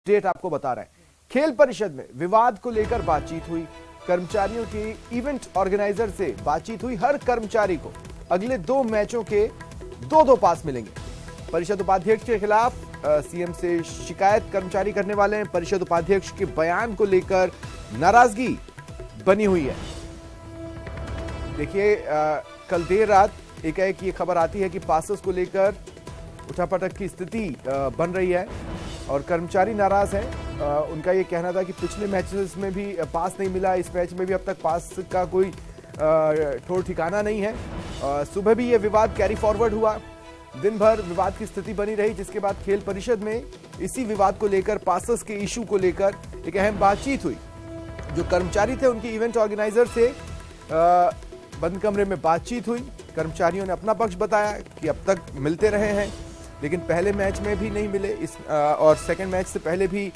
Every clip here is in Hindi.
अपडेट आपको बता रहे हैं। खेल परिषद में विवाद को लेकर बातचीत हुई, कर्मचारियों की इवेंट ऑर्गेनाइजर से बातचीत हुई। हर कर्मचारी को अगले 2 मैचों के 2-2 पास मिलेंगे। परिषद उपाध्यक्ष के खिलाफ सीएम से शिकायत कर्मचारी करने वाले हैं। परिषद उपाध्यक्ष के बयान को लेकर नाराजगी बनी हुई है। देखिए, कल देर रात एकाएक ये खबर आती है कि पासेस को लेकर उठापटक की स्थिति बन रही है और कर्मचारी नाराज हैं। उनका ये कहना था कि पिछले मैचेस में भी पास नहीं मिला, इस मैच में भी अब तक पास का कोई ठोर ठिकाना नहीं है। सुबह भी ये विवाद कैरी फॉरवर्ड हुआ, दिन भर विवाद की स्थिति बनी रही, जिसके बाद खेल परिषद में इसी विवाद को लेकर, पासेस के इशू को लेकर एक अहम बातचीत हुई। जो कर्मचारी थे उनकी इवेंट ऑर्गेनाइजर से बंद कमरे में बातचीत हुई। कर्मचारियों ने अपना पक्ष बताया कि अब तक मिलते रहे हैं, लेकिन पहले मैच में भी नहीं मिले, और सेकंड मैच से पहले भी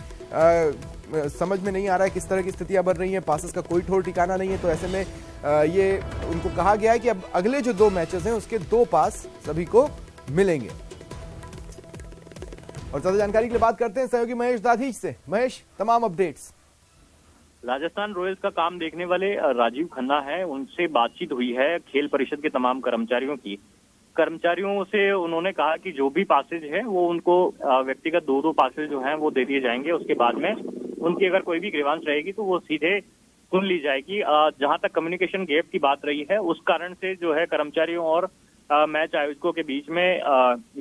समझ में नहीं आ रहा है किस तरह की स्थितियां बन रही हैं। पासेस का कोई ठोर ठिकाना नहीं है। तो ऐसे में ये उनको कहा गया है कि अब अगले जो 2 मैचेस हैं उसके 2 पास सभी को मिलेंगे। और ज्यादा जानकारी के लिए बात करते हैं सहयोगी महेश दाधीच से। महेश, तमाम अपडेट्स। राजस्थान रॉयल्स का काम देखने वाले राजीव खन्ना है, उनसे बातचीत हुई है खेल परिषद के तमाम कर्मचारियों की। कर्मचारियों से उन्होंने कहा कि जो भी पासेज है वो उनको व्यक्तिगत 2-2 पासेज जो हैं वो दे दिए जाएंगे। उसके बाद में उनकी अगर कोई भी ग्रीवांस रहेगी तो वो सीधे सुन ली जाएगी। जहां तक कम्युनिकेशन गैप की बात रही है, उस कारण से जो है कर्मचारियों और मैच आयोजकों के बीच में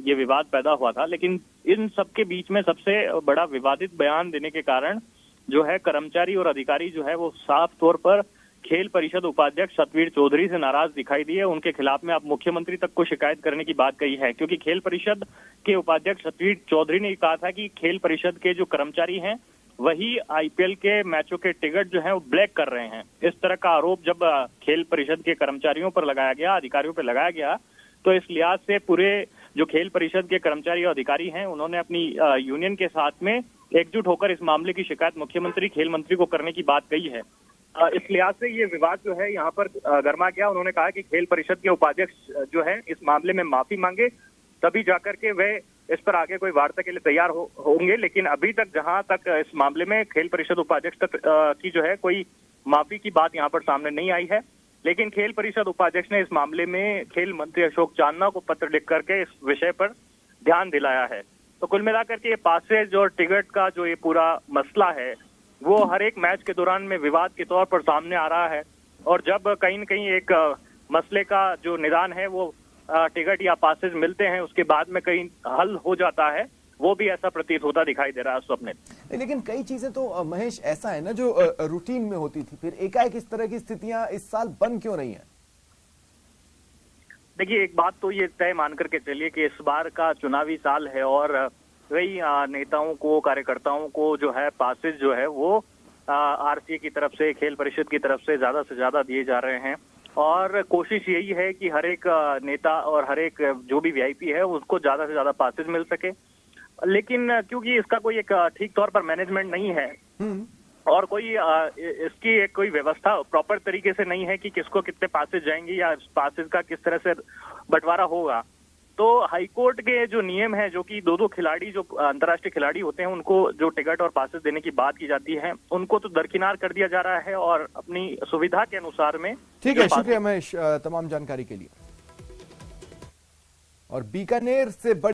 ये विवाद पैदा हुआ था। लेकिन इन सबके बीच में सबसे बड़ा विवादित बयान देने के कारण जो है कर्मचारी और अधिकारी जो है वो साफ तौर पर खेल परिषद उपाध्यक्ष सतवीर चौधरी से नाराज दिखाई दिए। उनके खिलाफ में अब मुख्यमंत्री तक को शिकायत करने की बात कही है, क्योंकि खेल परिषद के उपाध्यक्ष सतवीर चौधरी ने कहा था कि खेल परिषद के जो कर्मचारी हैं वही आईपीएल के मैचों के टिकट जो है वो ब्लैक कर रहे हैं। इस तरह का आरोप जब खेल परिषद के कर्मचारियों पर लगाया गया, अधिकारियों पर लगाया गया, तो इस लिहाज से पूरे जो खेल परिषद के कर्मचारी और अधिकारी हैं उन्होंने अपनी यूनियन के साथ में एकजुट होकर इस मामले की शिकायत मुख्यमंत्री खेल मंत्री को करने की बात कही है। इस लिहाज से ये विवाद जो है यहाँ पर गर्मा गया। उन्होंने कहा कि खेल परिषद के उपाध्यक्ष जो है इस मामले में माफी मांगे, तभी जाकर के वे इस पर आगे कोई वार्ता के लिए तैयार होंगे। लेकिन अभी तक जहां तक इस मामले में खेल परिषद उपाध्यक्ष तक की जो है कोई माफी की बात यहाँ पर सामने नहीं आई है। लेकिन खेल परिषद उपाध्यक्ष ने इस मामले में खेल मंत्री अशोक चांदना को पत्र लिख करके इस विषय पर ध्यान दिलाया है। तो कुल मिलाकर के ये पासेज और टिकट का जो ये पूरा मसला है वो हर एक मैच के दौरान में विवाद के तौर पर सामने आ रहा है। और जब कहीं न कहीं एक मसले का जो निदान है वो टिकट या पासेज मिलते हैं, उसके बाद में कहीं हल हो जाता है, वो भी ऐसा प्रतीत होता दिखाई दे रहा है स्वप्निल। लेकिन कई चीजें तो महेश ऐसा है ना जो रूटीन में होती थी, फिर एकाएक इस तरह की स्थितियां इस साल बन क्यों रही हैं? देखिए, एक बात तो ये तय मान करके चलिए कि इस बार का चुनावी साल है और कई नेताओं को, कार्यकर्ताओं को जो है पासेज जो है वो आरसीए की तरफ से, खेल परिषद की तरफ से ज्यादा दिए जा रहे हैं। और कोशिश यही है कि हर एक नेता और हर एक जो भी वीआईपी है उसको ज्यादा से ज्यादा पासेज मिल सके। लेकिन क्योंकि इसका कोई एक ठीक तौर पर मैनेजमेंट नहीं है और कोई इसकी एक कोई व्यवस्था प्रॉपर तरीके से नहीं है कि किसको कितने पासेज जाएंगे या पासेज का किस तरह से बंटवारा होगा, तो हाईकोर्ट के जो नियम है, जो कि 2-2 खिलाड़ी जो अंतर्राष्ट्रीय खिलाड़ी होते हैं उनको जो टिकट और पासेज देने की बात की जाती है, उनको तो दरकिनार कर दिया जा रहा है और अपनी सुविधा के अनुसार में। ठीक है, शुक्रिया महेश तमाम जानकारी के लिए। और बीकानेर से